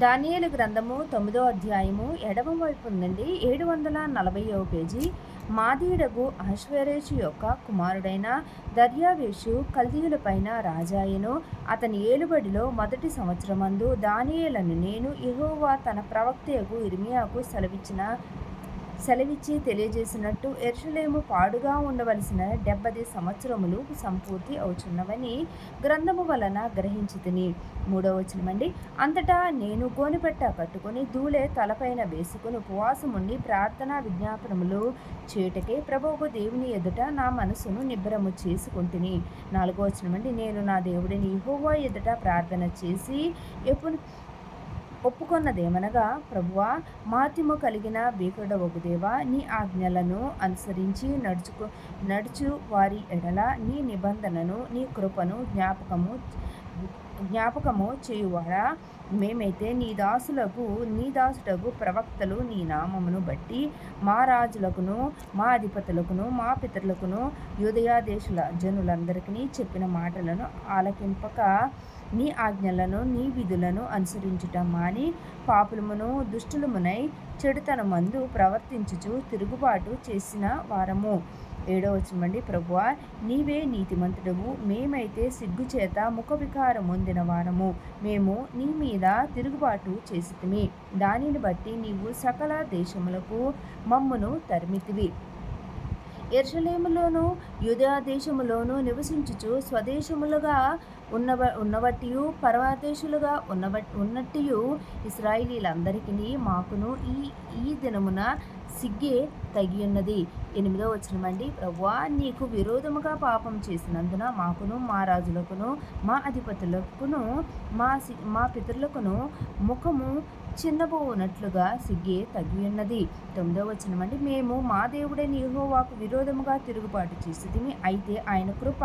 దానియేలు గ్రంథము 9వ అధ్యాయము ఎడమ వైపు ఉందండి 740వ పేజీ. మాదీయుడగు అహష్వేరోషు యొక్క కుమారుడైన దర్యావేషు కల్దీయులపైన రాజాయను. అతని ఏలుబడిలో మొదటి సంవత్సరమందు దానియేలను నేను యెహోవా తన ప్రవక్తయగు ఇర్మియాకు సెలవిచ్చి తెలియజేసినట్టు యెరూషలేము పాడుగా ఉండవలసిన 70 సంవత్సరములు సంపూర్తి అవుచున్నవని గ్రంథము వలన గ్రహించితిని. 3వ వచనమండి. అంతటా నేను గోనెపట్ట కట్టుకొని ధూళే తలపైన వేసుకుని ఉపవాసముండి ప్రార్థనా విజ్ఞాపనములు చేయుటకే ప్రభువు దేవుని ఎదుట నా మనసును నిబ్బరము చేసుకుంటుని. 4వ వచనమండి. నేను నా దేవుడిని యెహోవా ఎదుట ప్రార్థన చేసి ఒప్పుకొన్నదేమనగా, ప్రభువా, మహాత్మ్యము కలిగిన భీకరుడవగు దేవా, నీ ఆజ్ఞలను అనుసరించి నడుచు వారి ఎడల నీ నిబంధనను నీ కృపను జ్ఞాపకము చేయువాడా, మేమైతే నీ దాసుడగు ప్రవక్తలు నీ నామమును బట్టి మా రాజులకును మా అధిపతులకును మా పితరులకును యూదయ దేశుల జనులందరికీ చెప్పిన మాటలను ఆలకింపక నీ ఆజ్ఞలను నీ విధులను అనుసరించుట మాని పాపులమును దుష్టులమునై చెడుతనమందు ప్రవర్తించుచు తిరుగుబాటు చేసిన వారము. 7వ వచనమండి. ప్రభువా, నీవే నీతిమంతుడవు, మేమైతే సిగ్గుచేత ముఖ వికారం పొందిన వారము. మేము నీ మీద తిరుగుబాటు చేసితిమి. దానిని బట్టి నీవు సకల దేశములకు మమ్మును తరిమితివి. యెరూషలేములోను యూదయ దేశములోను నివసించుచు స్వదేశములుగా ఉన్నవట్టియు పరదేశులుగా ఉన్నట్టియు ఇశ్రాయేలీయులందరికీ మాకును ఈ దినమున సిగ్గే తగియున్నది. 8వ వచనమండి. ప్రభువా, నీకు విరోధముగా పాపం చేసినందున మాకును మా రాజులకును మా అధిపతులకును మా పితరులకును ముఖము చిన్నబోనట్లుగా సిగ్గే తగియున్నది. 9వ వచనమండి. మేము మా దేవుడైన యెహోవాకు విరోధముగా తిరుగుబాటు చేసితిమి. అయితే ఆయన కృప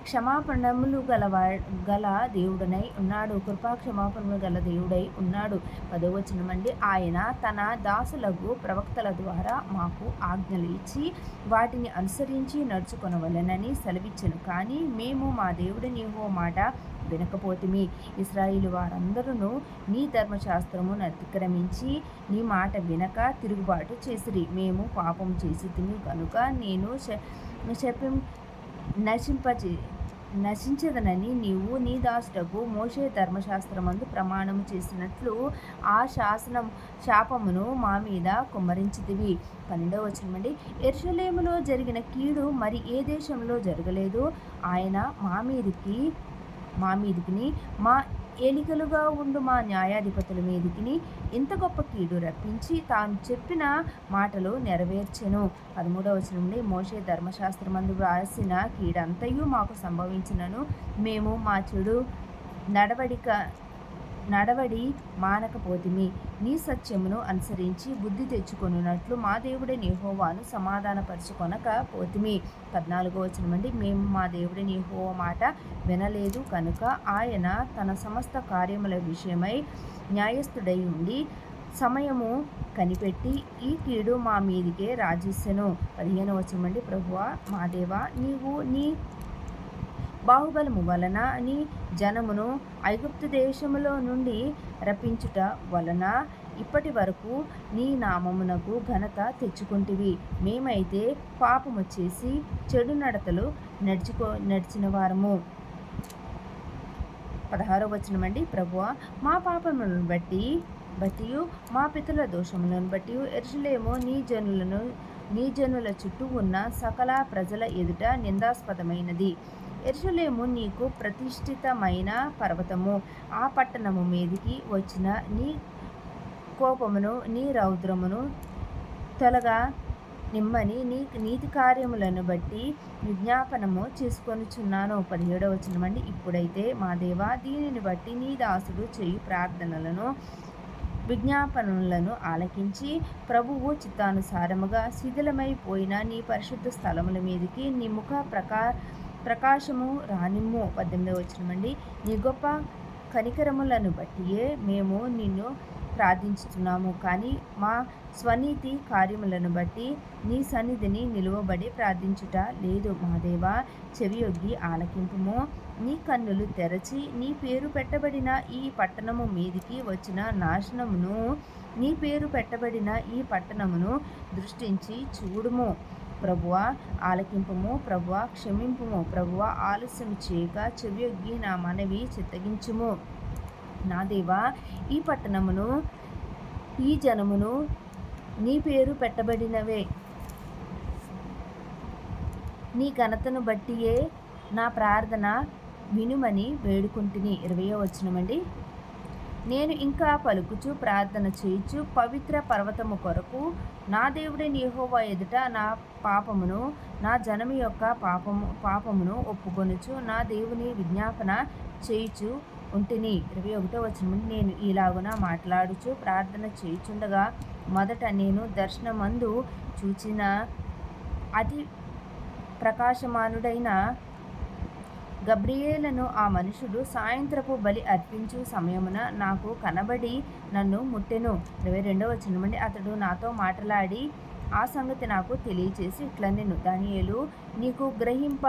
క్షమాపణములు గల దేవుడనై ఉన్నాడు. కృపాక్షమాపణములు గల దేవుడై ఉన్నాడు. 10వ వచనమండి. ఆయన తన దాసులకు ప్రవక్తల ద్వారా మాకు ఆజ్ఞలు ఇచ్చి వాటిని అనుసరించి నడుచుకొనవలెనని సెలవిచ్చెను. కానీ మేము మా దేవుడిని యెహోవా మాట వినకపోతిమి. ఇశ్రాయేలు వారందరూ నీ ధర్మశాస్త్రమును అతిక్రమించి నీ మాట వినక తిరుగుబాటు చేసిరి. మేము పాపం చేసితిమి కనుక నేను నశించదనని నీవు నీ దాసుడకు మోషే ధర్మశాస్త్రమందు ప్రమాణము చేసినట్లు ఆ శాపమును మా మీద కుమ్మరించితివి. 12వ వచనమండి. యెరూషలేములో జరిగిన కీడు మరి ఏ దేశంలో జరగలేదు. ఆయన మా మీదికిని మా ఏలికలుగా ఉండు మా న్యాయాధిపతుల మీదికిని ఇంత గొప్ప కీడు రప్పించి తాను చెప్పిన మాటలు నెరవేర్చెను. 13వ వచనం నుండి. మోషే ధర్మశాస్త్రమందు వ్రాసిన కీడంతయు మాకు సంభవించినను మేము మా చెడు నడవడి మానకపోతిమి. నీ సత్యమును అనుసరించి బుద్ధి తెచ్చుకొనున్నట్లు మా దేవుడైన యెహోవాను సమాధానపరచుకొనక పోతిమి. 14వ వచనమండి. మేము మా దేవుడైన యెహోవా మాట వినలేదు కనుక ఆయన తన సమస్త కార్యముల విషయమై న్యాయస్థుడై ఉండి సమయము కనిపెట్టి ఈ కీడు మా మీదికే రాజిස්සెను. 15వ వచనమండి. ప్రభువా, మా దేవా, నీవు నీ బాహుబలము వలన నీ జనమును ఐగుప్తు దేశములో నుండి రప్పించుట వలన ఇప్పటి వరకు నీ నామమునకు ఘనత తెచ్చుకుంటివి. మేమైతే పాపము చేసి చెడు నడతలు నడిచిన వారము. 16వ వచనమండి. ప్రభువా, మా పాపములను బట్టియు మా పితరుల దోషములను బట్టి యెరూషలేము నీ జనుల చుట్టూ ఉన్న సకల ప్రజల ఎదుట నిందాస్పదమైనది. యెరూషలేము నీకు ప్రతిష్ఠితమైన పర్వతము. ఆ పట్టణము మీదికి వచ్చిన నీ కోపమును నీ రౌద్రమును తొలగా నిమ్మని నీ నీతి కార్యములను బట్టి విజ్ఞాపనము చేసుకొనుచున్నాను. 17వ వచనమండి. ఇప్పుడైతే మా దేవా, దీనిని బట్టి నీ దాసుడు చేయు ప్రార్థనలను విజ్ఞాపనలను ఆలకించి ప్రభువు చిత్తానుసారముగా శిథిలమైపోయిన నీ పరిశుద్ధ స్థలముల మీదికి నీ ముఖ ప్రకాశము రానిమ్ము. 18వ వచనమండి. నీ గొప్ప కనికరములను బట్టియే మేము నిన్ను ప్రార్థించుతున్నాము. కానీ మా స్వనీతి కార్యములను బట్టి నీ సన్నిధిని నిలువబడి ప్రార్థించుట లేదు. మా దేవా, చెవియొగ్గి ఆలకింపుము. నీ కన్నులు తెరచి నీ పేరు పెట్టబడిన ఈ పట్టణము మీదికి వచ్చిన నాశనమును, నీ పేరు పెట్టబడిన ఈ పట్టణమును దృష్టించి చూడుము. ప్రభువా, ఆలకింపుము. ప్రభువా, క్షమింపుము. ప్రభువా, ఆలస్యం చేయక చెవియొగ్గి నా మనవి చిత్తగించుము. నా దేవా, ఈ పట్టణమును, ఈ జనమును నీ పేరు పెట్టబడినవే. నీ ఘనతను బట్టియే నా ప్రార్థన వినుమని వేడుకుంటుని. 20వ వచనమండి. నేను ఇంకా పలుకుచు ప్రార్థన చేయుచు పవిత్ర పర్వతము కొరకు నా దేవుడైన యెహోవా ఎదుట నా పాపమును, నా జనము యొక్క పాపమును ఒప్పుకొనుచు నా దేవుని విజ్ఞాపన చేయుచు ఉంటిని. 21వ వచనం. నేను ఇలాగున మాట్లాడుచు ప్రార్థన చేయుచుండగా మొదట నేను దర్శనమందు చూచిన అతి ప్రకాశమానుడైన గబ్రియేలును ఆ మనుషుడు సాయంత్రపు బలి అర్పించు సమయమున నాకు కనబడి నన్ను ముట్టెను. 22వ వచనం. అతడు నాతో మాట్లాడి ఆ సంగతి నాకు తెలియచేసి ఇట్లనెను. దానియేలు, నీకు గ్రహింప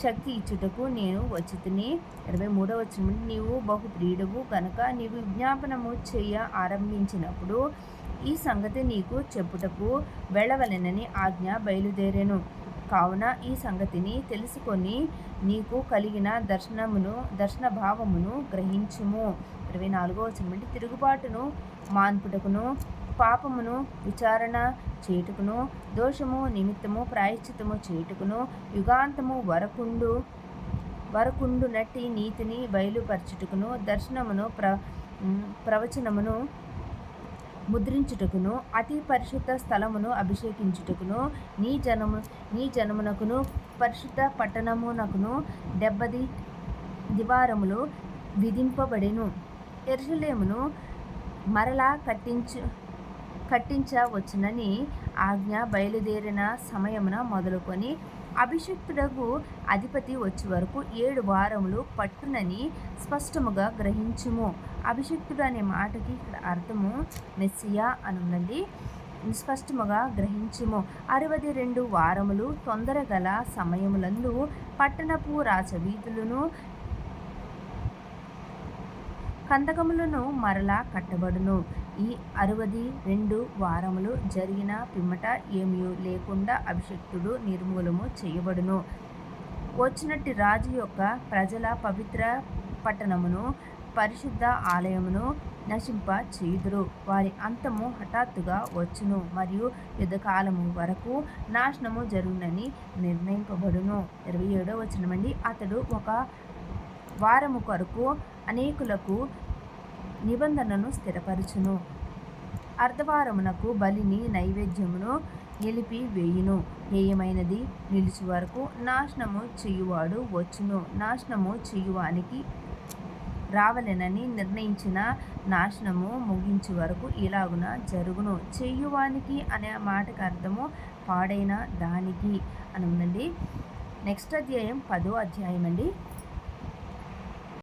శక్తి ఇచ్చుటకు నేను వచ్చితిని. 23వ వచనం. నీవు బహుప్రియుడవు గనుక నీవు విజ్ఞాపనము చేయ ఆరంభించినప్పుడు ఈ సంగతి నీకు చెప్పుటకు వెళ్ళవలెనని ఆజ్ఞ బయలుదేరెను. కావున ఈ సంగతిని తెలుసుకొని నీకు కలిగిన దర్శన భావమును గ్రహించుము. 24వ వచనం. తిరుగుబాటును మాన్పుటకును, పాపమును విచారణ చేయుటకును, దోషము నిమిత్తము ప్రాయశ్చిత్తము చేయుటకును, యుగాంతము వరకుండు నట్టి నీతిని బయలుపరచుటకును, దర్శనమును ప్రవచనమును ముద్రించుటకును, అతి పరిశుద్ధ స్థలమును అభిషేకించుటకును, నీ జనమునకును పరిశుద్ధ పట్టణమునకును 70 దివారములు విధింపబడెను. యెరూషలేమును మరలా కట్టించవచ్చునని ఆజ్ఞ బయలుదేరిన సమయమున మొదలుకొని అభిషిక్తుడగు అధిపతి వచ్చే వరకు 7 వారములు పట్టునని స్పష్టముగా గ్రహించుము. అభిషిక్తుడు అనే మాటకి ఇక్కడ అర్థము మెస్సియా అనుందండి. స్పష్టముగా గ్రహించుము. 62 వారములు తొందరగల సమయములందు పట్టణపు రాచవీధులను కందకములను మరలా కట్టబడును. ఈ 62 వారములు జరిగిన పిమ్మట ఏమీ లేకుండా అభిషిక్తుడు నిర్మూలము చేయబడును. వచ్చినట్టి రాజు యొక్క ప్రజల పవిత్ర పట్టణమును, పరిశుద్ధ ఆలయమును నశింప చేయుదురు. వారి అంతము హఠాత్తుగా వచ్చును మరియు యుద్ధకాలము వరకు నాశనము జరుగునని నిర్ణయింపబడును. 27వ వచనమండి. అతడు ఒక వారము కొరకు అనేకులకు నిబంధనను స్థిరపరచును. అర్ధవారమునకు బలిని నైవేద్యమును నిలిపి వేయును. హేయమైనది నిలుచు వరకు నాశనము చేయువాడు వచ్చును. నాశనము చేయువానికి రావలెనని నిర్ణయించిన నాశనము ముగించు వరకు ఇలాగున జరుగును. చేయువానికి అనే మాటకు అర్థము పాడైన దానికి అని ఉందండి. నెక్స్ట్ అధ్యాయం 10వ అధ్యాయం అండి.